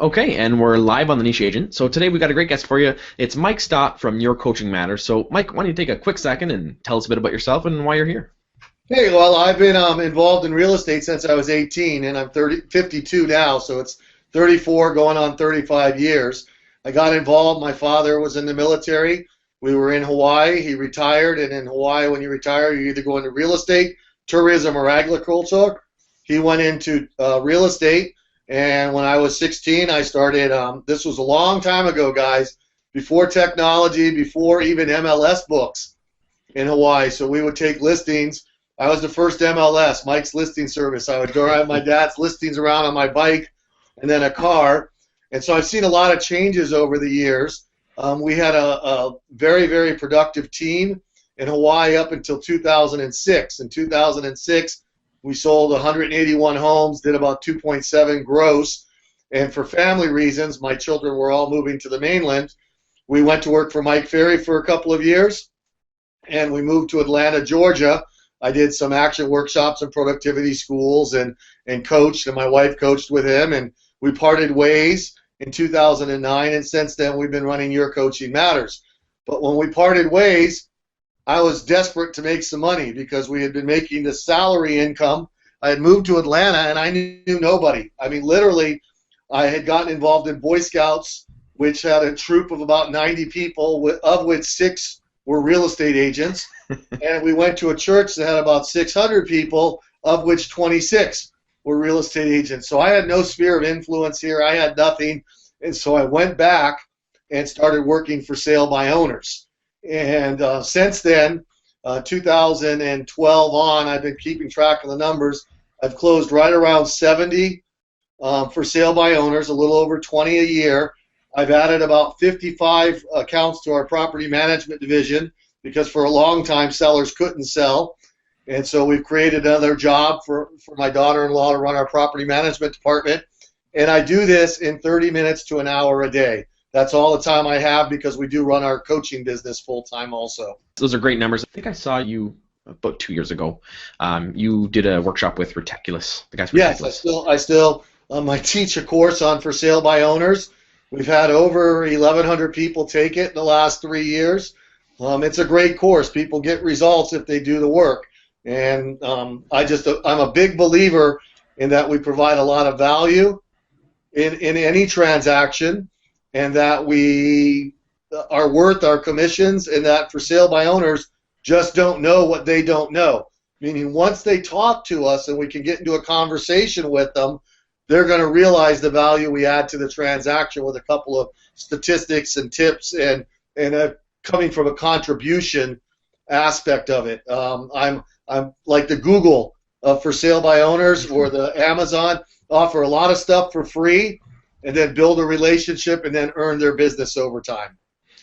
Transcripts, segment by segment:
Okay, and we're live on the Niche Agent. So today we got a great guest for you. It's Mike Stott from Your Coaching Matters. So Mike, why don't you take a quick second and tell us a bit about yourself and why you're here? Hey, well, I've been involved in real estate since I was 18, and I'm 52 now, so it's 34 going on 35 years. I got involved. My father was in the military. We were in Hawaii. He retired, and in Hawaii, when you retire, you either go into real estate, tourism, or agriculture. He went into real estate, and when I was 16, I started, this was a long time ago, guys, before technology, before even MLS books in Hawaii. So we would take listings. I was the first MLS, Mike's Listing Service. I would drive my dad's listings around on my bike and then a car. And so I've seen a lot of changes over the years. We had a very, very productive team in Hawaii up until 2006. In 2006, we sold 181 homes, did about 2.7 gross. And for family reasons, my children were all moving to the mainland. We went to work for Mike Ferry for a couple of years, and we moved to Atlanta, Georgia. I did some action workshops and productivity schools and coached, and my wife coached with him, and we parted ways in 2009, and since then we've been running Your Coaching Matters. But when we parted ways, I was desperate to make some money because we had been making the salary income. I had moved to Atlanta, and I knew nobody. I mean, literally, I had gotten involved in Boy Scouts, which had a troop of about 90 people, of which 6 were real estate agents. And we went to a church that had about 600 people, of which 26 were real estate agents. So I had no sphere of influence here. I had nothing. And so I went back and started working for sale by owners. And since then, 2012 on, I've been keeping track of the numbers. I've closed right around 70 for sale by owners, a little over 20 a year. I've added about 55 accounts to our property management division, because for a long time sellers couldn't sell. And so we've created another job for my daughter-in-law to run our property management department. And I do this in 30 minutes to an hour a day. That's all the time I have because we do run our coaching business full-time also. Those are great numbers. I think I saw you about 2 years ago. You did a workshop with Reticulous. The guys from Yes, Reticulous. I still I teach a course on for sale by owners. We've had over 1,100 people take it in the last 3 years. It's a great course. People get results if they do the work. And I'm a big believer in that we provide a lot of value in any transaction, and that we are worth our commissions, and that for sale by owners just don't know what they don't know. Meaning once they talk to us and we can get into a conversation with them, they're going to realize the value we add to the transaction with a couple of statistics and tips and coming from a contribution aspect of it. I'm like the Google for sale by owners, or the Amazon, offer a lot of stuff for free and then build a relationship and then earn their business over time.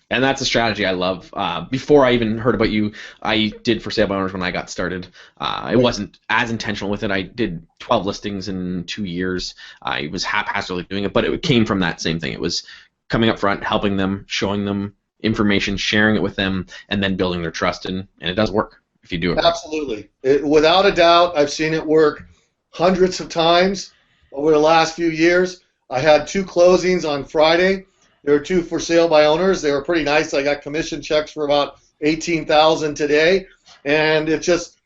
And that's a strategy I love. Before I even heard about you, I did for sale by owners when I got started. It wasn't as intentional with it. I did 12 listings in 2 years. I was haphazardly doing it, but it came from that same thing. It was coming up front, helping them, showing them information, sharing it with them, and then building their trust. And it does work if you do it. Absolutely. Without a doubt, I've seen it work hundreds of times over the last few years. I had 2 closings on Friday. There were 2 for sale by owners. They were pretty nice. I got commission checks for about $18,000 today. And it's just,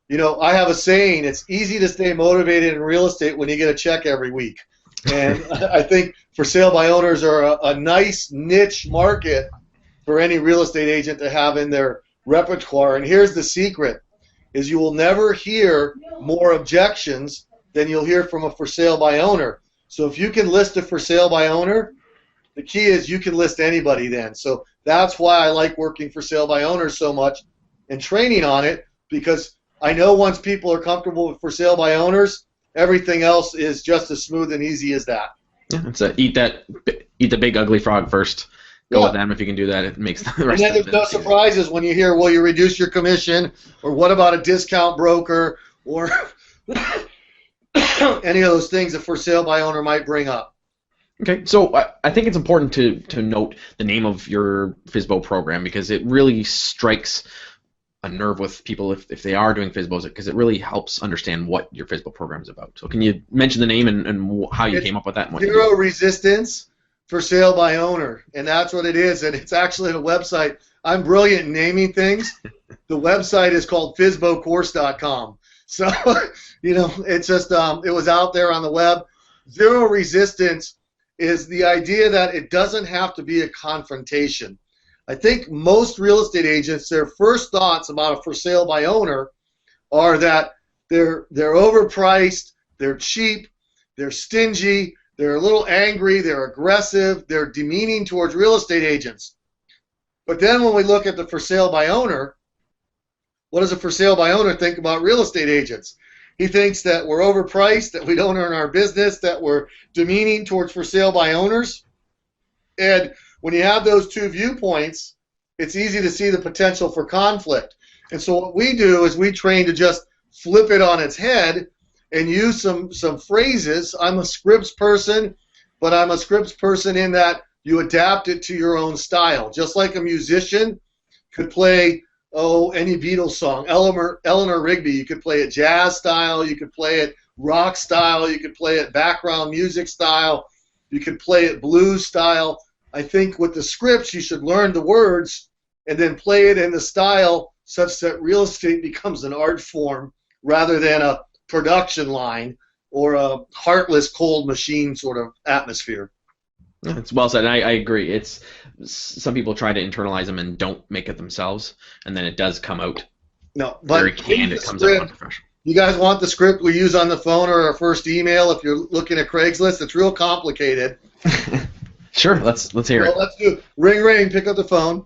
I have a saying, it's easy to stay motivated in real estate when you get a check every week. And I think for sale by owners are a nice niche market for any real estate agent to have in their repertoire. And here's the secret, is you will never hear more objections than you'll hear from a for sale by owner. So if you can list a for sale by owner, the key is you can list anybody then. So that's why I like working for sale by owners so much and training on it, because I know once people are comfortable with for sale by owners, everything else is just as smooth and easy as that. Yeah, it's eat the big ugly frog first. Go with them if you can do that. It makes the rest. And then there's no surprises when you hear, well, you reduce your commission, or what about a discount broker, or any of those things a for sale by owner might bring up. Okay, so I think it's important to note the name of your FSBO program, because it really strikes a nerve with people if they are doing FSBOs, because it really helps understand what your FSBO program is about. So can you mention the name and how you came up with that? And what you do? Zero Resistance for Sale by Owner, and that's what it is. And it's actually a website. I'm brilliant in naming things. The website is called FSBOcourse.com. So, it's just it was out there on the web. Zero Resistance is the idea that it doesn't have to be a confrontation. I think most real estate agents, their first thoughts about a for sale by owner are that they're overpriced, they're cheap, they're stingy, they're a little angry, they're aggressive, they're demeaning towards real estate agents. But then when we look at the for sale by owner, what does a for sale by owner think about real estate agents? He thinks that we're overpriced, that we don't earn our business, that we're demeaning towards for sale by owners. And when you have those two viewpoints, it's easy to see the potential for conflict. And so what we do is we train to just flip it on its head and use some phrases. I'm a scripts person, but I'm a scripts person in that you adapt it to your own style. Just like a musician could play, any Beatles song. Eleanor Rigby, you could play it jazz style, you could play it rock style, you could play it background music style, you could play it blues style. I think with the scripts, you should learn the words and then play it in the style such that real estate becomes an art form rather than a production line or a heartless, cold machine sort of atmosphere. It's well said. I agree. It's some people try to internalize them and don't make it themselves, and then it does come out very canned. It comes out unprofessional. You guys want the script we use on the phone or our first email if you're looking at Craigslist? It's real complicated. Sure, let's hear it. Let's do ring, ring, pick up the phone.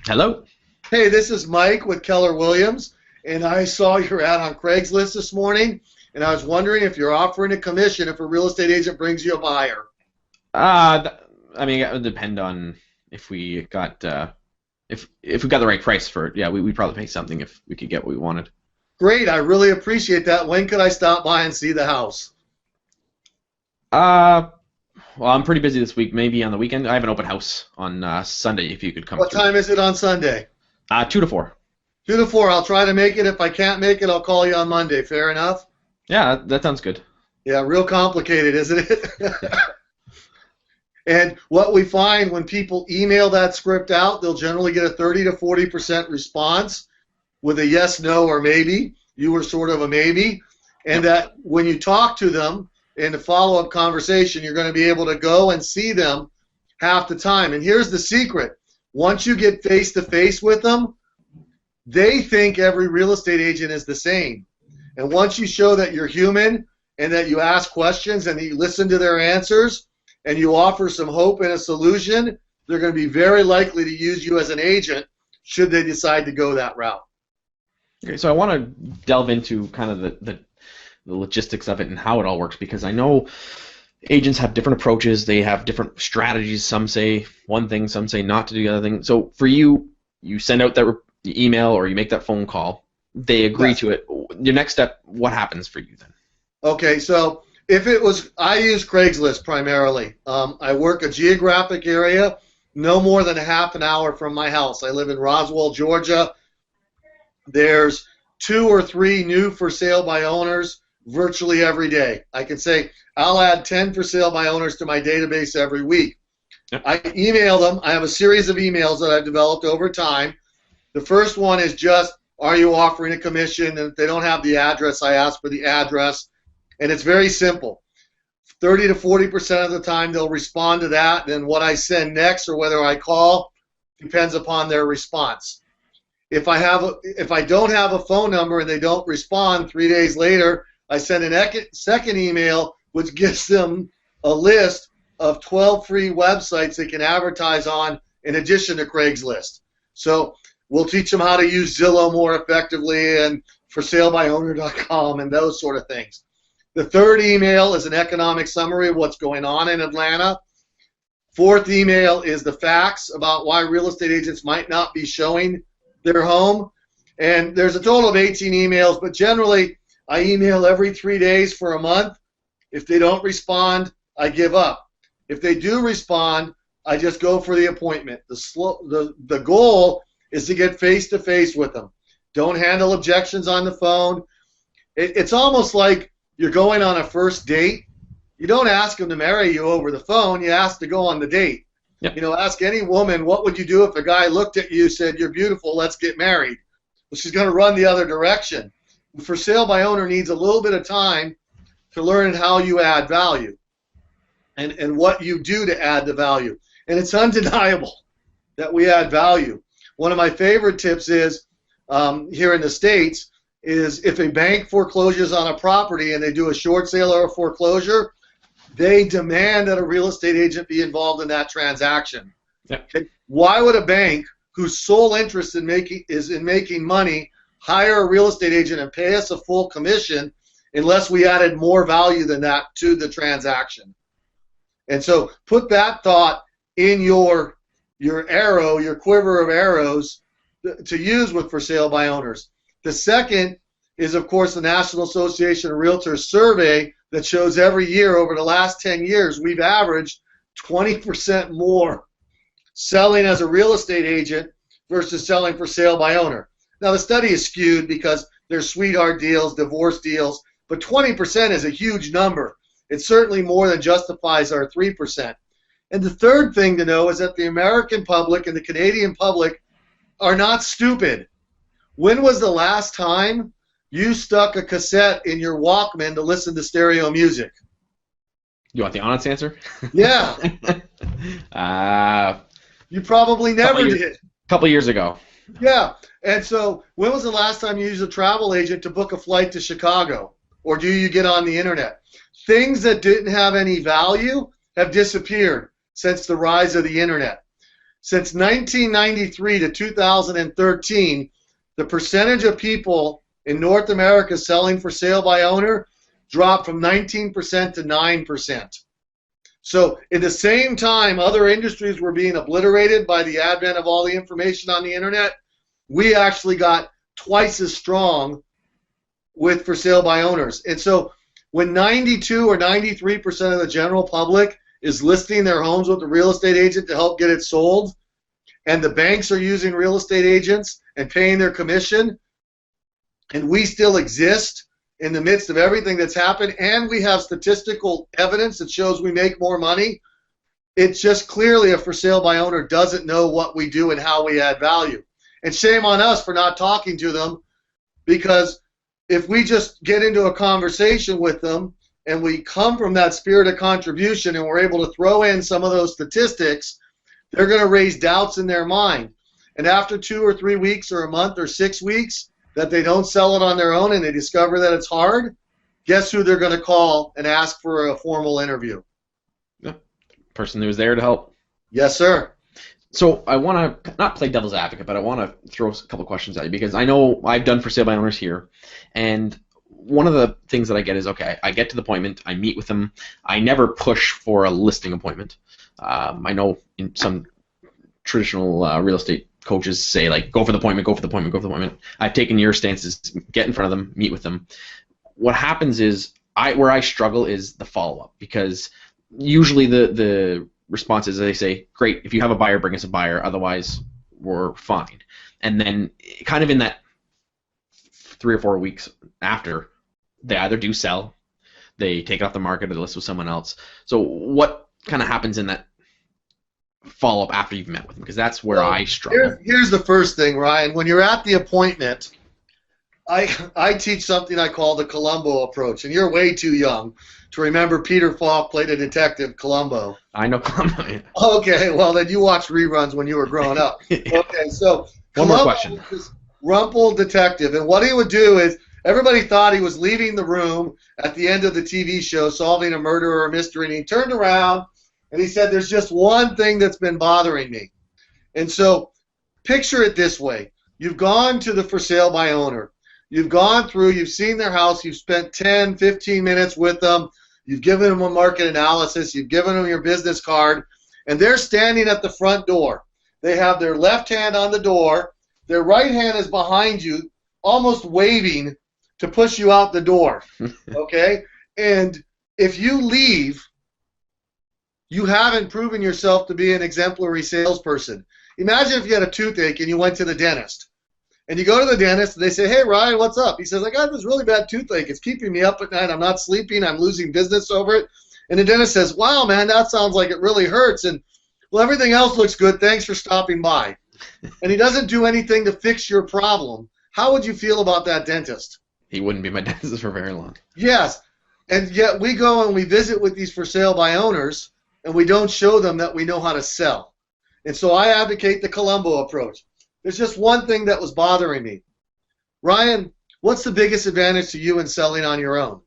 Hello. Hey, this is Mike with Keller Williams, and I saw your ad on Craigslist this morning, and I was wondering if you're offering a commission if a real estate agent brings you a buyer. I mean, it would depend on if we got if we got the right price for it. Yeah, we'd probably pay something if we could get what we wanted. Great, I really appreciate that. When could I stop by and see the house? Well, I'm pretty busy this week. Maybe on the weekend. I have an open house on Sunday. If you could come. What time is it on Sunday? 2 to 4. 2 to 4. I'll try to make it. If I can't make it, I'll call you on Monday. Fair enough? Yeah, that sounds good. Yeah, real complicated, isn't it? And what we find when people email that script out, they'll generally get a 30 to 40% response with a yes, no, or maybe. You were sort of a maybe. And that when you talk to them in the follow-up conversation, you're going to be able to go and see them half the time. And here's the secret. Once you get face-to-face with them, they think every real estate agent is the same. And once you show that you're human and that you ask questions and that you listen to their answers and you offer some hope and a solution, they're going to be very likely to use you as an agent should they decide to go that route. Okay, so I want to delve into kind of the logistics of it and how it all works, because I know agents have different approaches. They have different strategies. Some say one thing, some say not to do the other thing. So for you, you send out that email or you make that phone call. They agree to it. Your next step, what happens for you then? Okay, so if it was, I use Craigslist primarily. I work a geographic area no more than a half an hour from my house. I live in Roswell, Georgia. There's 2 or 3 new for sale by owners virtually every day. I can say I'll add 10 for sale by owners to my database every week. Yep. I email them. I have a series of emails that I've developed over time. The first one is just, are you offering a commission? And if they don't have the address, I ask for the address. And it's very simple. 30 to 40% of the time they'll respond to that. Then what I send next or whether I call depends upon their response. If I don't have a phone number and they don't respond, 3 days later, I send a second email which gives them a list of 12 free websites they can advertise on in addition to Craigslist. So we'll teach them how to use Zillow more effectively and forsalebyowner.com and those sort of things. The third email is an economic summary of what's going on in Atlanta. Fourth email is the facts about why real estate agents might not be showing their home. And there's a total of 18 emails, but generally I email every 3 days for a month. If they don't respond, I give up. If they do respond, I just go for the appointment. The goal is to get face-to-face with them. Don't handle objections on the phone. It's almost like you're going on a first date. You don't ask them to marry you over the phone. You ask to go on the date. Yep. You know, ask any woman, what would you do if a guy looked at you, said, you're beautiful, let's get married? Well, she's going to run the other direction. For sale by owner needs a little bit of time to learn how you add value and what you do to add the value. And it's undeniable that we add value. One of my favorite tips is, here in the States, is if a bank forecloses on a property and they do a short sale or a foreclosure, they demand that a real estate agent be involved in that transaction. Yep. Okay? Why would a bank whose sole interest is in making money hire a real estate agent and pay us a full commission unless we added more value than that to the transaction? And so put that thought in your arrow, your quiver of arrows to use with for sale by owners. The second is, of course, the National Association of Realtors survey that shows every year over the last 10 years we've averaged 20% more selling as a real estate agent versus selling for sale by owner. Now, the study is skewed because there's sweetheart deals, divorce deals, but 20% is a huge number. It certainly more than justifies our 3%. And the third thing to know is that the American public and the Canadian public are not stupid. When was the last time you stuck a cassette in your Walkman to listen to stereo music? You want the honest answer? Yeah. You probably never did. A couple years ago. Yeah. And so when was the last time you used a travel agent to book a flight to Chicago? Or do you get on the internet? Things that didn't have any value have disappeared since the rise of the internet. Since 1993 to 2013, the percentage of people in North America selling for sale by owner dropped from 19% to 9%. So in the same time other industries were being obliterated by the advent of all the information on the internet, we actually got twice as strong with for sale by owners. And so when 92 or 93% of the general public is listing their homes with the real estate agent to help get it sold, and the banks are using real estate agents and paying their commission, and we still exist in the midst of everything that's happened, and we have statistical evidence that shows we make more money, it's just clearly a for sale by owner doesn't know what we do and how we add value. And shame on us for not talking to them, because if we just get into a conversation with them and we come from that spirit of contribution and we're able to throw in some of those statistics, they're going to raise doubts in their mind. And after 2 or 3 weeks or a month or 6 weeks that they don't sell it on their own and they discover that it's hard, guess who they're going to call and ask for a formal interview? Yeah. Person who's there to help. Yes, sir. So I want to not play devil's advocate, but I want to throw a couple questions at you because I know I've done for sale by owners here, and one of the things that I get is, okay, I get to the appointment, I meet with them, I never push for a listing appointment. I know in some traditional real estate coaches say, like, go for the appointment, go for the appointment, go for the appointment. I've taken your stances, get in front of them, meet with them. What happens is, where I struggle is the follow-up, because usually the response is they say, great, if you have a buyer, bring us a buyer, otherwise we're fine. And then kind of in that 3 or 4 weeks after, they either do sell, they take it off the market, or they list with someone else. So what kind of happens in that follow-up after you've met with them? Because that's where I struggle. Here's the first thing, Ryan. When you're at the appointment, I teach something I call the Colombo Approach, and you're way too young to remember Peter Falk played a detective, Colombo. I know Colombo. Yeah. Okay, well, then you watched reruns when you were growing up. Yeah. Okay, so One Colombo more question. was Rumple detective, and what he would do is everybody thought he was leaving the room at the end of the TV show solving a murder or a mystery, and he turned around and he said, there's just one thing that's been bothering me. And so picture it this way. You've gone to the for sale by owner. You've gone through, you've seen their house, you've spent 10, 15 minutes with them, you've given them a market analysis, you've given them your business card, and they're standing at the front door. They have their left hand on the door, their right hand is behind you, almost waving to push you out the door, okay? And if you leave, you haven't proven yourself to be an exemplary salesperson. Imagine if you had a toothache and you went to the dentist, And you go to the dentist, and they say, hey, Ryan, what's up? He says, I got this really bad toothache. It's keeping me up at night. I'm not sleeping. I'm losing business over it. And the dentist says, wow, man, that sounds like it really hurts. And, well, everything else looks good. Thanks for stopping by. And he doesn't do anything to fix your problem. How would you feel about that dentist? He wouldn't be my dentist for very long. Yes. And yet we go and we visit with these for sale by owners, and we don't show them that we know how to sell. And so I advocate the Colombo approach. There's just one thing that was bothering me. Ryan, what's the biggest advantage to you in selling on your own?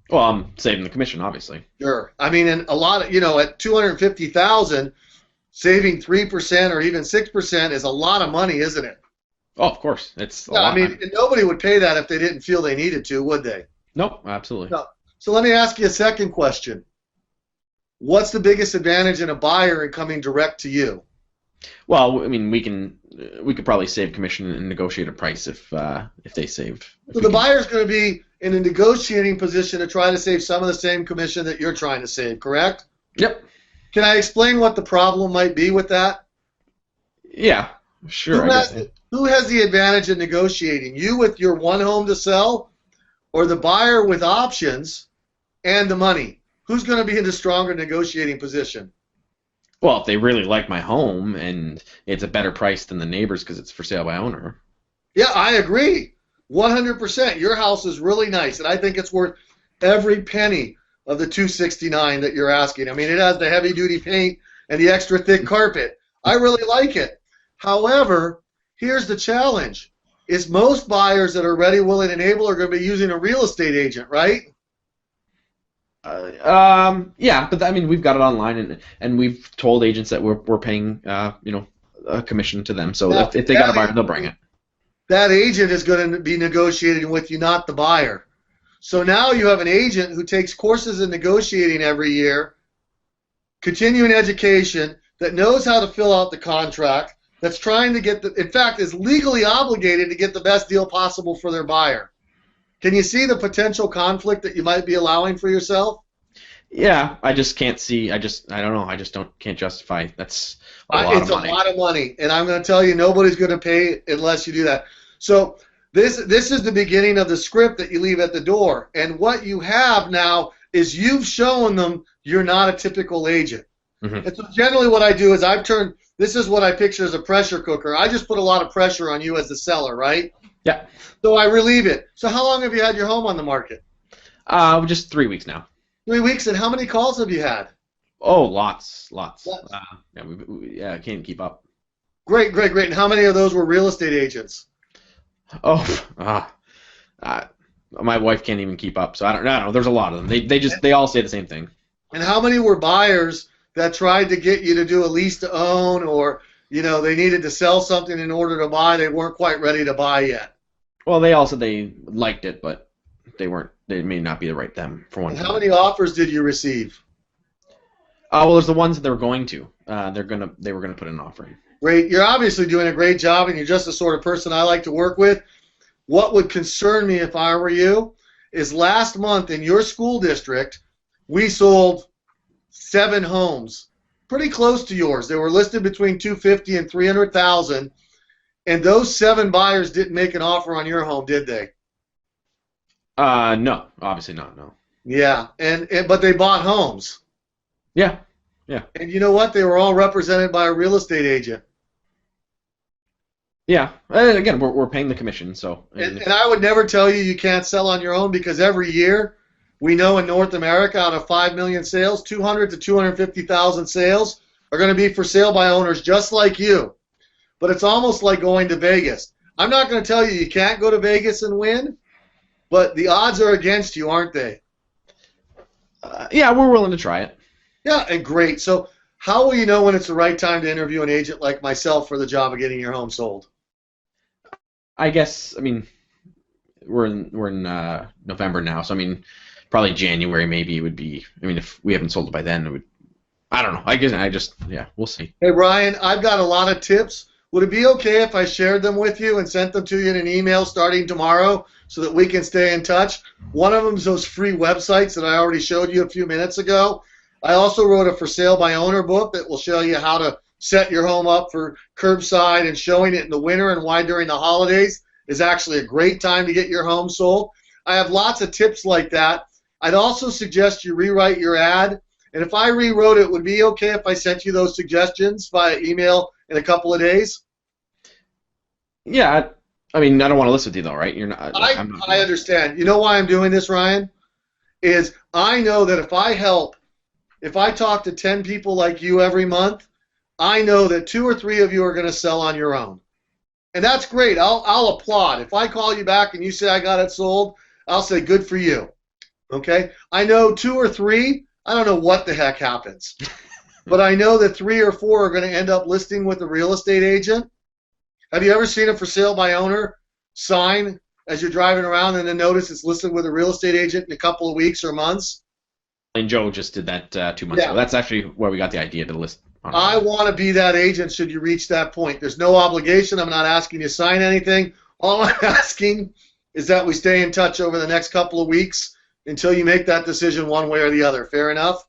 Well, I'm saving the commission, obviously. Sure. I mean, and a lot of, at $250,000, saving 3% or even 6% is a lot of money, isn't it? Oh, of course. It's a Yeah, lot. I mean, nobody would pay that if they didn't feel they needed to, would they? Nope, absolutely. No. So let me ask you a second question. What's the biggest advantage in a buyer in coming direct to you? Well, I mean, we could probably save commission and negotiate a price if they save. So the buyer's going to be in a negotiating position to try to save some of the same commission that you're trying to save, correct? Yep. Can I explain what the problem might be with that? Yeah, sure. Who has the advantage in negotiating? You with your one home to sell, or the buyer with options and the money? Who's going to be in the stronger negotiating position? Well, if they really like my home and it's a better price than the neighbor's because it's for sale by owner. Yeah, I agree. 100%. Your house is really nice, and I think it's worth every penny of the $269 that you're asking. I mean, it has the heavy-duty paint and the extra thick carpet. I really like it. However, here's the challenge. Is most buyers that are ready, willing, and able are going to be using a real estate agent, right? Yeah, but I mean, we've got it online, and we've told agents that we're paying, a commission to them. So Now, if they got a buyer, they'll bring it. That agent is going to be negotiating with you, not the buyer. So now you have an agent who takes courses in negotiating every year, continuing education, that knows how to fill out the contract, that's trying to get in fact, is legally obligated to get the best deal possible for their buyer. Can you see the potential conflict that you might be allowing for yourself? Yeah, I just can't see. I don't know. I just can't justify. That's a lot It's of money. a lot of money, and I'm going to tell you, nobody's going to pay unless you do that. So this is the beginning of the script that you leave at the door, and what you have now is you've shown them you're not a typical agent. Mm-hmm. And so generally what I do is this is what I picture as a pressure cooker. I just put a lot of pressure on you as the seller, right? Yeah. So I relieve it. So how long have you had your home on the market? Just 3 weeks now. 3 weeks, and how many calls have you had? Oh, lots. Yeah. I can't keep up. Great. And how many of those were real estate agents? Oh, my wife can't even keep up. So I don't know. There's a lot of them. They all say the same thing. And how many were buyers that tried to get you to do a lease to own, or they needed to sell something in order to buy? They weren't quite ready to buy yet. Well, they all said they liked it, but they weren't. They may not be the right them for one. And how many offers did you receive? Well, there's the ones that they were going to. They were gonna put an offer in. Great. You're obviously doing a great job, and you're just the sort of person I like to work with. What would concern me if I were you is last month in your school district, we sold 7 homes, pretty close to yours. They were listed between $250,000 and $300,000, and those 7 buyers didn't make an offer on your home, did they? No, obviously not. No. Yeah, but they bought homes. Yeah. And you know what? They were all represented by a real estate agent. Yeah. Again, we're paying the commission, so. And I would never tell you can't sell on your own, because every year we know in North America, out of 5 million sales, 200 to 250,000 sales are going to be for sale by owners just like you. But it's almost like going to Vegas. I'm not going to tell you can't go to Vegas and win, but the odds are against you, aren't they? Yeah, we're willing to try it. Yeah, and great. So how will you know when it's the right time to interview an agent like myself for the job of getting your home sold? I guess, I mean, we're in November now, so I mean, probably January maybe it would be. I mean, if we haven't sold it by then, it would. I don't know. I guess we'll see. Hey, Brian, I've got a lot of tips. Would it be okay if I shared them with you and sent them to you in an email starting tomorrow so that we can stay in touch? One of them is those free websites that I already showed you a few minutes ago. I also wrote a for sale by owner book that will show you how to set your home up for curbside and showing it in the winter and why during the holidays is actually a great time to get your home sold. I have lots of tips like that. I'd also suggest you rewrite your ad. And if I rewrote it, would it be okay if I sent you those suggestions via email in a couple of days? Yeah, I mean, I don't want to list with you though, right? You're not. I understand. You know why I'm doing this, Ryan? Is I know that if I talk to 10 people like you every month, I know that 2 or 3 of you are going to sell on your own. And that's great. I'll applaud. If I call you back and you say I got it sold, I'll say good for you. Okay? I know 2 or 3, I don't know what the heck happens. But I know that 3 or 4 are going to end up listing with a real estate agent. Have you ever seen a for sale by owner sign as you're driving around and then notice it's listed with a real estate agent in a couple of weeks or months? And Joe just did that 2 months ago. That's actually where we got the idea to list. I want to be that agent should you reach that point. There's no obligation. I'm not asking you to sign anything. All I'm asking is that we stay in touch over the next couple of weeks until you make that decision one way or the other. Fair enough?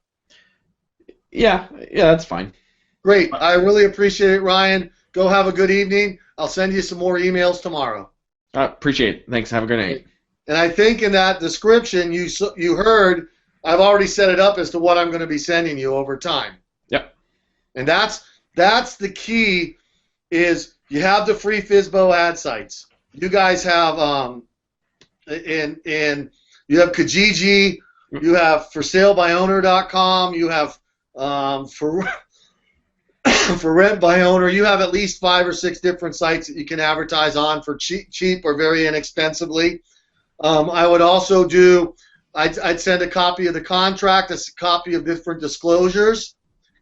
Yeah, that's fine. Great. I really appreciate it, Ryan. Go have a good evening. I'll send you some more emails tomorrow. Appreciate it. Thanks. Have a good night. And I think in that description you heard I've already set it up as to what I'm going to be sending you over time. Yep. And that's the key is you have the free FSBO ad sites. You guys have you have Kijiji, you have forsalebyowner.com, you have for rent by owner, you have at least 5 or 6 different sites that you can advertise on for cheap or very inexpensively. I would also I'd send a copy of the contract, a copy of different disclosures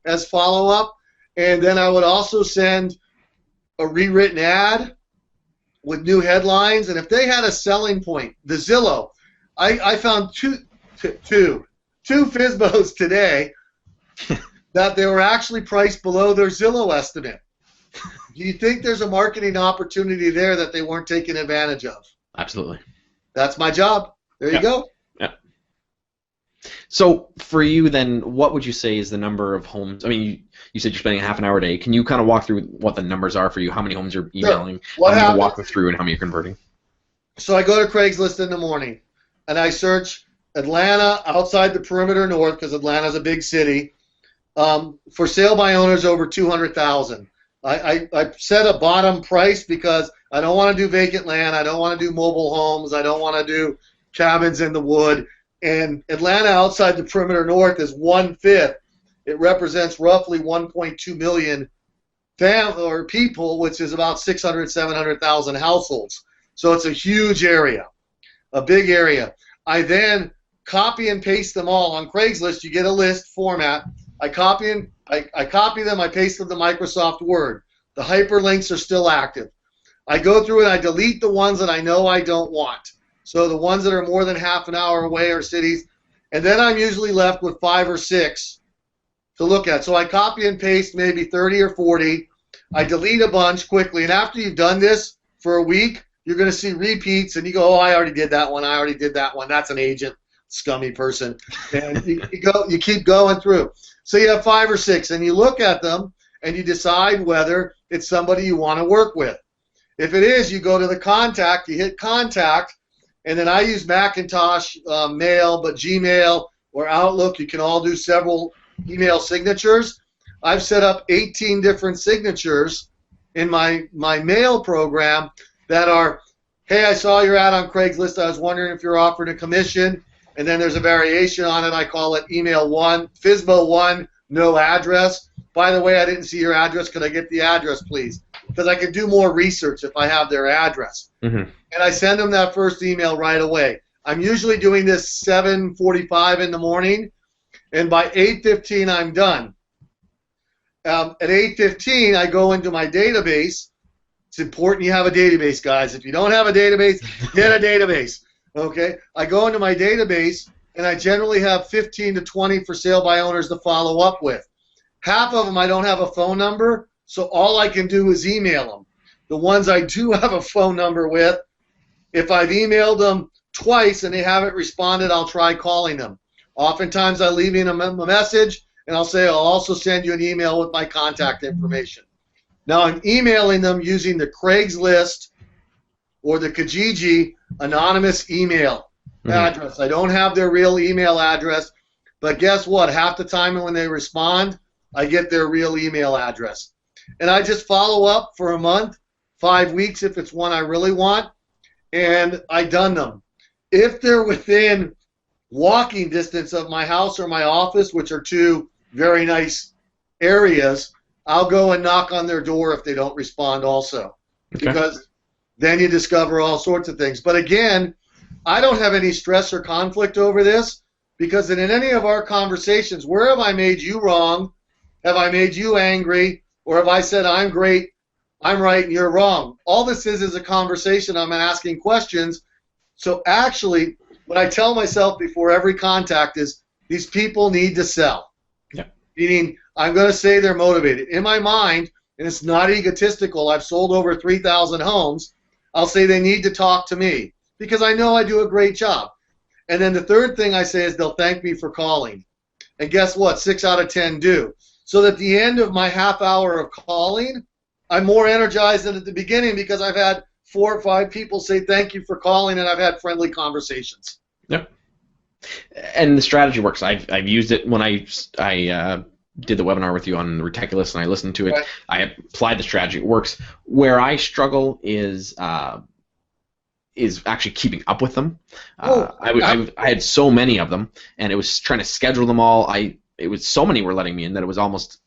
as follow-up, and then I would also send a rewritten ad with new headlines, and if they had a selling point, the Zillow, I found two FSBOs today that they were actually priced below their Zillow estimate. Do you think there's a marketing opportunity there that they weren't taking advantage of? Absolutely. That's my job. There you go. Yeah. So for you then, what would you say is the number of homes? I mean, you said you're spending a half an hour a day. Can you kind of walk through what the numbers are for you? How many homes you're emailing? Sure. How many you walk through and how many you're converting? So I go to Craigslist in the morning, and I search Atlanta outside the perimeter north because Atlanta's a big city. For sale by owners over 200,000. I set a bottom price because I don't want to do vacant land. I don't want to do mobile homes. I don't want to do cabins in the wood. And Atlanta outside the perimeter north is 1/5. It represents roughly 1.2 million people, which is about 600,000, 700,000 households. So it's a huge area, a big area. I then copy and paste them all. On Craigslist, you get a list format. I copy them, I paste them to Microsoft Word. The hyperlinks are still active. I go through and I delete the ones that I know I don't want. So the ones that are more than half an hour away are cities. And then I'm usually left with 5 or 6 to look at. So I copy and paste maybe 30 or 40. I delete a bunch quickly. And after you've done this for a week, you're going to see repeats. And you go, oh, I already did that one. I already did that one. That's an agent, scummy person. And you keep going through. So you have 5 or 6, and you look at them, and you decide whether it's somebody you want to work with. If it is, you go to the contact, you hit contact, and then I use Macintosh Mail, but Gmail or Outlook, you can all do several email signatures. I've set up 18 different signatures in my mail program that are, hey, I saw your ad on Craigslist. I was wondering if you're offering a commission. And then there's a variation on it. I call it email 1, FSBO 1, no address. By the way, I didn't see your address. Could I get the address, please? Because I can do more research if I have their address. Mm-hmm. And I send them that first email right away. I'm usually doing this 7:45 in the morning, and by 8:15 I'm done. At 8:15 I go into my database. It's important you have a database, guys. If you don't have a database, get a database. Okay, I go into my database, and I generally have 15 to 20 for sale by owners to follow up with. Half of them I don't have a phone number, so all I can do is email them. The ones I do have a phone number with, if I've emailed them twice and they haven't responded, I'll try calling them. Oftentimes I leave them a message, and I'll say I'll also send you an email with my contact information. Now I'm emailing them using the Craigslist or the Kijiji anonymous email address. I don't have their real email address, but guess what? Half the time when they respond, I get their real email address. And I just follow up for a month, 5 weeks if it's one I really want, and I done them. If they're within walking distance of my house or my office, which are two very nice areas, I'll go and knock on their door if they don't respond also. Okay. Because then you discover all sorts of things. But again, I don't have any stress or conflict over this, because in any of our conversations, where have I made you wrong? Have I made you angry? Or have I said I'm great, I'm right, and you're wrong? All this is a conversation. I'm asking questions. So actually, what I tell myself before every contact is these people need to sell. Yeah. Meaning, I'm going to say they're motivated. In my mind, and it's not egotistical, I've sold over 3,000 homes, I'll say they need to talk to me because I know I do a great job. And then the third thing I say is they'll thank me for calling. And guess what? 6 out of 10 do. So at the end of my half hour of calling, I'm more energized than at the beginning because I've had 4 or 5 people say thank you for calling, and I've had friendly conversations. Yep. And the strategy works. I've used it when I did the webinar with you on Reticulous, and I listened to it. Right. I applied the strategy. It works. Where I struggle is actually keeping up with them. I had so many of them, and it was trying to schedule them all. It was so many were letting me in that it was almost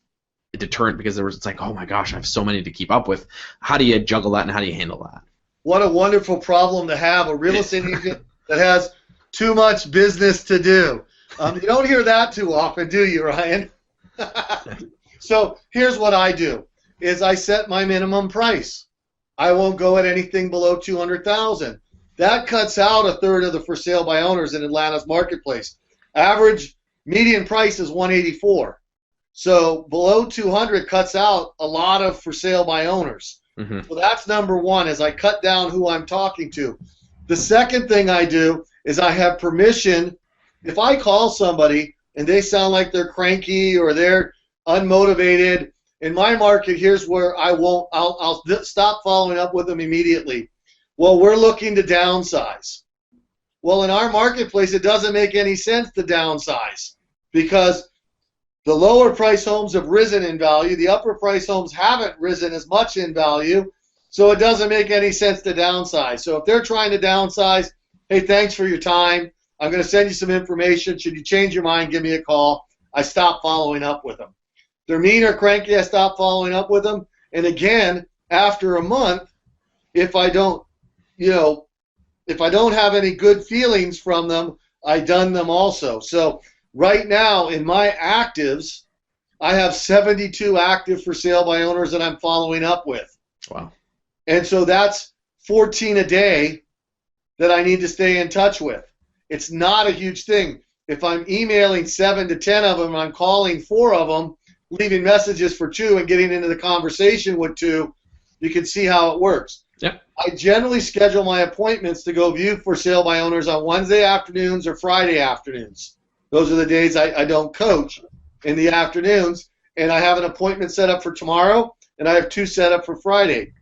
a deterrent because it's like, oh my gosh, I have so many to keep up with. How do you juggle that, and how do you handle that? What a wonderful problem to have, a real estate agent that has too much business to do. You don't hear that too often, do you, Ryan? So here's what I do, is I set my minimum price. I won't go at anything below $200,000. That cuts out a third of the for sale by owners in Atlanta's marketplace. Average median price is $184. So below 200 cuts out a lot of for sale by owners. Mm-hmm. So that's number one, is I cut down who I'm talking to. The second thing I do is I have permission. If I call somebody and they sound like they're cranky or they're unmotivated, in my market, here's where I'll stop following up with them immediately. Well, we're looking to downsize. Well, in our marketplace, it doesn't make any sense to downsize because the lower price homes have risen in value. The upper price homes haven't risen as much in value, so it doesn't make any sense to downsize. So if they're trying to downsize, hey, thanks for your time. I'm going to send you some information. Should you change your mind, give me a call. I stop following up with them. They're mean or cranky, I stop following up with them. And again, after a month, if I don't have any good feelings from them, I done them also. So right now in my actives, I have 72 active for sale by owners that I'm following up with. Wow. And so that's 14 a day that I need to stay in touch with. It's not a huge thing. If I'm emailing 7 to 10 of them, I'm calling 4 of them, leaving messages for 2 and getting into the conversation with 2, you can see how it works. Yep. I generally schedule my appointments to go view for sale by owners on Wednesday afternoons or Friday afternoons. Those are the days I don't coach, in the afternoons, and I have an appointment set up for tomorrow, and I have 2 set up for Friday.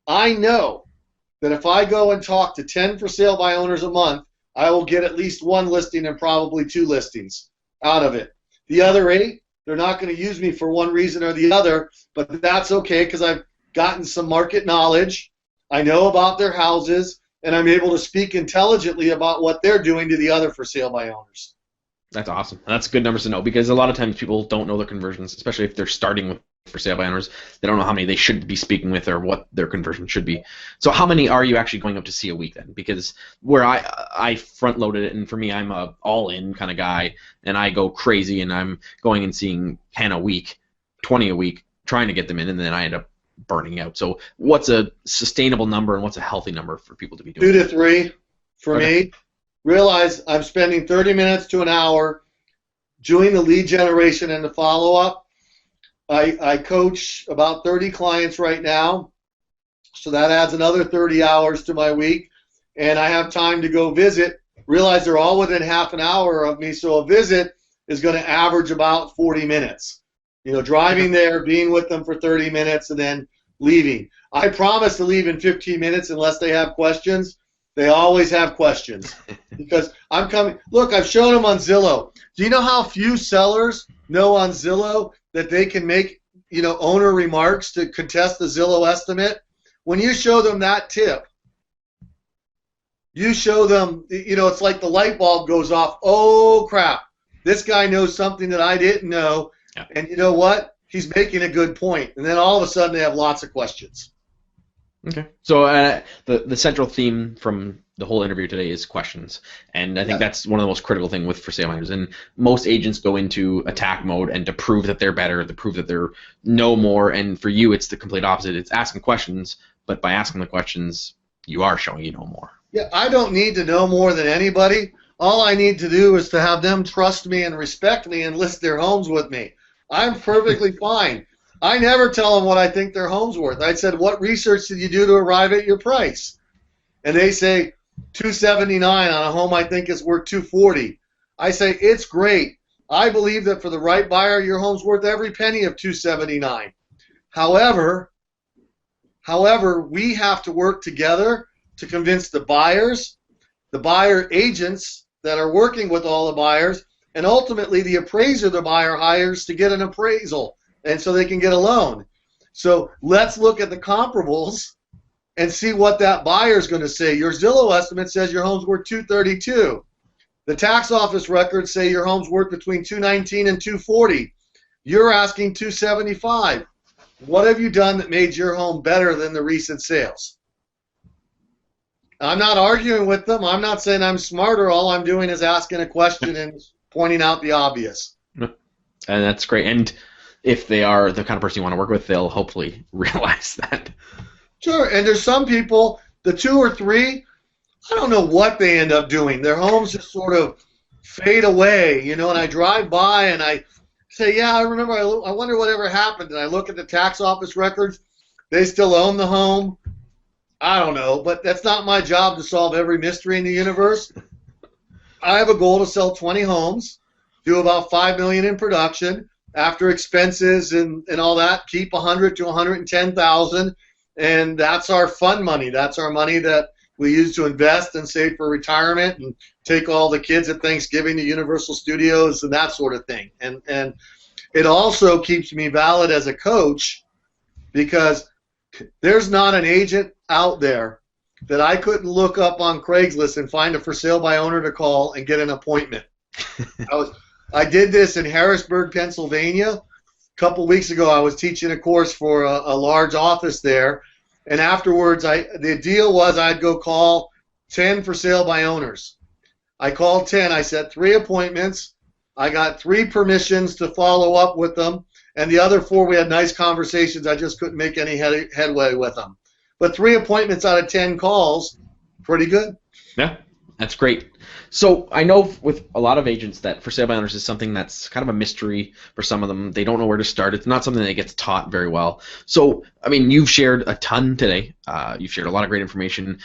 I know that if I go and talk to 10 for sale by owners a month, I will get at least 1 listing and probably 2 listings out of it. The other 8, they're not going to use me for one reason or the other, but that's okay because I've gotten some market knowledge. I know about their houses, and I'm able to speak intelligently about what they're doing to the other for sale by owners. That's awesome. That's good numbers to know because a lot of times people don't know their conversions, especially if they're starting with for sale by owners. They don't know how many they should be speaking with or what their conversion should be. So how many are you actually going up to see a week then? Because where I front loaded it, and for me I'm a all-in kind of guy, and I go crazy and I'm going and seeing 10 a week, 20 a week, trying to get them in, and then I end up burning out. So what's a sustainable number and what's a healthy number for people to be doing? 2 to 3 for me. Realize I'm spending 30 minutes to an hour doing the lead generation and the follow-up. I coach about 30 clients right now, so that adds another 30 hours to my week, and I have time to go visit. Realize they're all within half an hour of me, so a visit, is going to average about 40 minutes. You know, driving there, being with them for 30 minutes, and then leaving. I promise to leave in 15 minutes unless they have questions. They always have questions because I'm coming. Look, I've shown them on Zillow. Do you know how few sellers know on Zillow that they can make, you know, owner remarks to contest the Zillow estimate? When you show them that tip, you show them, you know, it's like the light bulb goes off. Oh, crap. This guy knows something that I didn't know. Yeah. And you know what? He's making a good point. And then all of a sudden they have lots of questions. Okay. So the central theme from the whole interview today is questions, and I think that's one of the most critical things with for sale hunters. And most agents go into attack mode and to prove that they're better, to prove that they're know more. And for you, it's the complete opposite. It's asking questions, but by asking the questions, you are showing you know more. Yeah, I don't need to know more than anybody. All I need to do is to have them trust me and respect me and list their homes with me. I'm perfectly fine. I never tell them what I think their home's worth. I said, what research did you do to arrive at your price? And they say $279 on a home I think is worth $240. I say, it's great. I believe that for the right buyer, your home's worth every penny of $279. However, we have to work together to convince the buyers, the buyer agents that are working with all the buyers, and ultimately the appraiser the buyer hires to get an appraisal, and so they can get a loan. So let's look at the comparables and see what that buyer is going to say. Your Zillow estimate says your home's worth $232. The tax office records say your home's worth between $219 and $240. You're asking $275. What have you done that made your home better than the recent sales? I'm not arguing with them. I'm not saying I'm smarter. All I'm doing is asking a question and pointing out the obvious. And that's great. And if they are the kind of person you want to work with, they'll hopefully realize that. Sure. And there's some people, the 2 or 3, I don't know what they end up doing. Their homes just sort of fade away, you know, and I drive by and I say, yeah, I remember, I wonder whatever happened. And I look at the tax office records. They still own the home. I don't know, but that's not my job to solve every mystery in the universe. I have a goal to sell 20 homes, do about $5 million in production. After expenses and all that, keep $100,000 to $110,000, and that's our fun money. That's our money that we use to invest and save for retirement and take all the kids at Thanksgiving to Universal Studios and that sort of thing. And it also keeps me valid as a coach because there's not an agent out there that I couldn't look up on Craigslist and find a for sale by owner to call and get an appointment. I did this in Harrisburg, Pennsylvania. A couple weeks ago, I was teaching a course for a large office there, and afterwards, the deal was I'd go call 10 for sale by owners. I called 10. I set 3 appointments. I got 3 permissions to follow up with them, and the other 4 we had nice conversations. I just couldn't make any headway with them. But 3 appointments out of 10 calls, pretty good. Yeah, that's great. So I know with a lot of agents that for sale by owners is something that's kind of a mystery for some of them. They don't know where to start. It's not something that gets taught very well. So, I mean, you've shared a ton today. You've shared a lot of great information.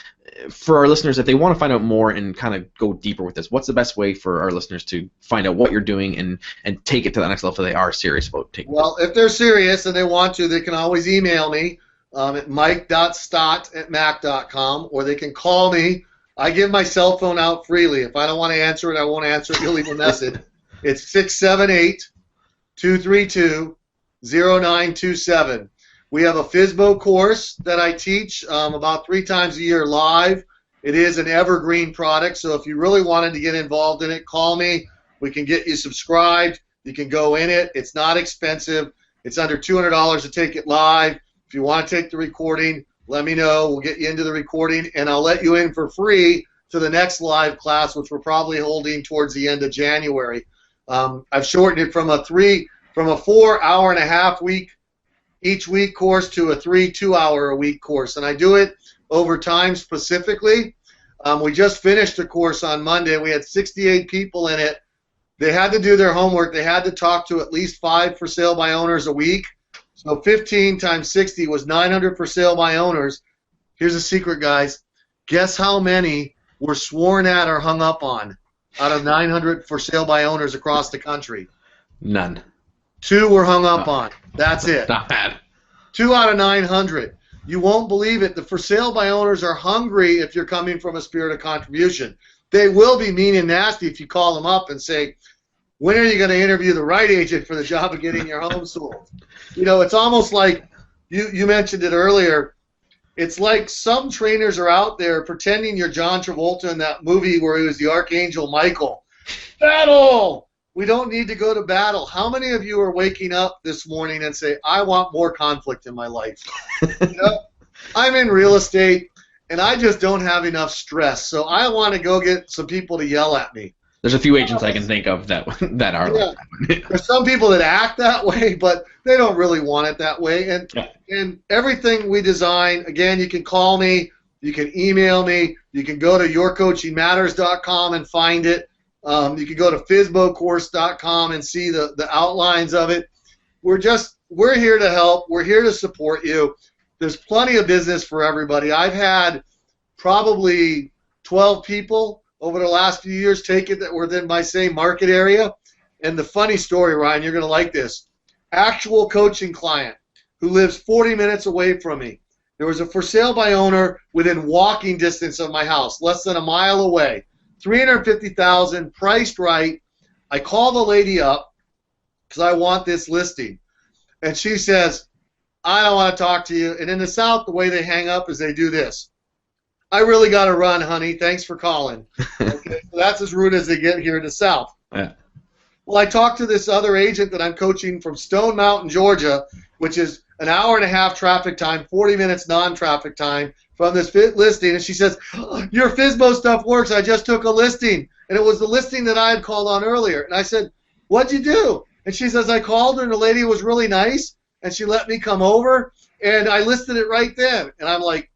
For our listeners, if they want to find out more and kind of go deeper with this, what's the best way for our listeners to find out what you're doing and take it to the next level if they are serious about taking it? Well, if they're serious and they want to, they can always email me at mike.stott@mac.com, or they can call me. I give my cell phone out freely. If I don't want to answer it, I won't answer it. You'll leave a message. It's 678-232-0927. We have a FSBO course that I teach about 3 times a year live. It is an evergreen product, so if you really wanted to get involved in it, call me. We can get you subscribed. You can go in it. It's not expensive. It's under $200 to take it live. If you want to take the recording, let me know. We'll get you into the recording, and I'll let you in for free to the next live class, which we're probably holding towards the end of January. I've shortened it from a 4 hour-and-a-half week each week course to a 3 2-hour-a-week course, and I do it over time specifically. We just finished a course on Monday. We had 68 people in it. They had to do their homework. They had to talk to at least 5 for sale by owners a week. So 15 times 60 was 900 for sale by owners. Here's a secret, guys. Guess how many were sworn at or hung up on? out of 900 for sale by owners across the country. None. 2 were hung up on. That's it. Not bad. 2 out of 900. You won't believe it. The for sale by owners are hungry if you're coming from a spirit of contribution. They will be mean and nasty if you call them up and say, when are you going to interview the right agent for the job of getting your home sold? You know, it's almost like, you mentioned it earlier, it's like some trainers are out there pretending you're John Travolta in that movie where he was the Archangel Michael. Battle! We don't need to go to battle. How many of you are waking up this morning and say, I want more conflict in my life? You know, I'm in real estate, and I just don't have enough stress, so I want to go get some people to yell at me. There's a few agents I can think of that are like that. There's some people that act that way, but they don't really want it that way. And everything we design, again, you can call me, you can email me, you can go to yourcoachingmatters.com and find it. You can go to FSBOcourse.com and see the outlines of it. We're here to help. We're here to support you. There's plenty of business for everybody. I've had probably 12 people over the last few years take it that were in my same market area. And the funny story, Ryan, you're going to like this. Actual coaching client who lives 40 minutes away from me. There was a for sale by owner within walking distance of my house, less than a mile away. $350,000, priced right. I call the lady up because I want this listing. And she says, I don't want to talk to you. And in the South, the way they hang up is they do this. I really got to run, honey. Thanks for calling. Okay, so that's as rude as they get here in the South. Yeah. Well, I talked to this other agent that I'm coaching from Stone Mountain, Georgia, which is an hour and a half traffic time, 40 minutes non-traffic time from this listing. And she says, your FSBO stuff works. I just took a listing. And it was the listing that I had called on earlier. And I said, what'd you do? And she says, I called her, and the lady was really nice, and she let me come over, and I listed it right then. And I'm like,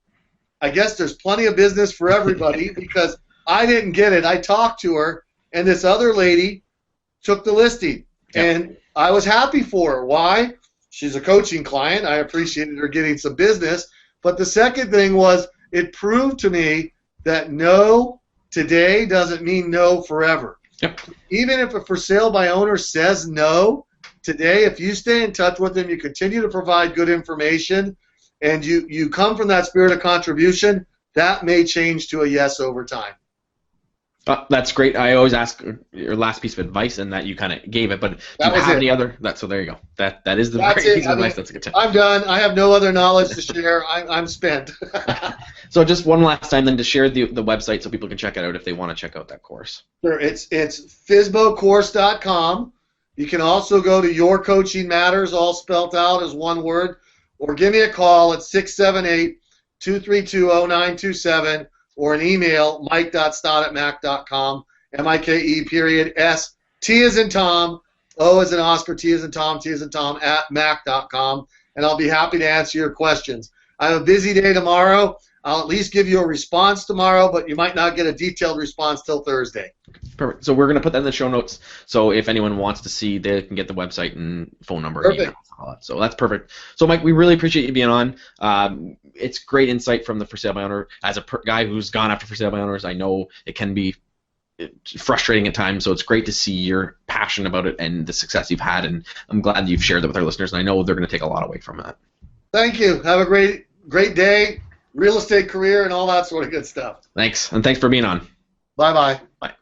I guess there's plenty of business for everybody because I didn't get it. I talked to her, and this other lady took the listing. Yep. And I was happy for her. Why? She's a coaching client. I appreciated her getting some business. But the second thing was it proved to me that no today doesn't mean no forever. Yep. Even if a for sale by owner says no today, if you stay in touch with them, you continue to provide good information, and you come from that spirit of contribution, that may change to a yes over time. That's great. I always ask your last piece of advice, and that you kind of gave it. But do you have any other? So there you go. That is the great piece of advice. That's a good tip. I'm done. I have no other knowledge to share. I'm spent. So just one last time, then, to share the website so people can check it out if they want to check out that course. Sure. It's FSBOcourse.com. You can also go to Your Coaching Matters, all spelled out as one word, or give me a call at 678-232-0927, or an email, mike.stott@mac.com, M-I-K-E period S, T as in Tom, O as in Oscar, T as in Tom, T as in Tom, @mac.com, and I'll be happy to answer your questions. I have a busy day tomorrow. I'll at least give you a response tomorrow, but you might not get a detailed response till Thursday. Perfect. So we're going to put that in the show notes, so if anyone wants to see, they can get the website and phone number. Perfect. And email. So that's perfect. So, Mike, we really appreciate you being on. It's great insight from the for sale by owner. As a guy who's gone after for sale by owners, I know it can be frustrating at times, so it's great to see your passion about it and the success you've had, and I'm glad you've shared that with our listeners, and I know they're going to take a lot away from that. Thank you. Have a great day, real estate career, and all that sort of good stuff. Thanks, and thanks for being on. Bye-bye. Bye.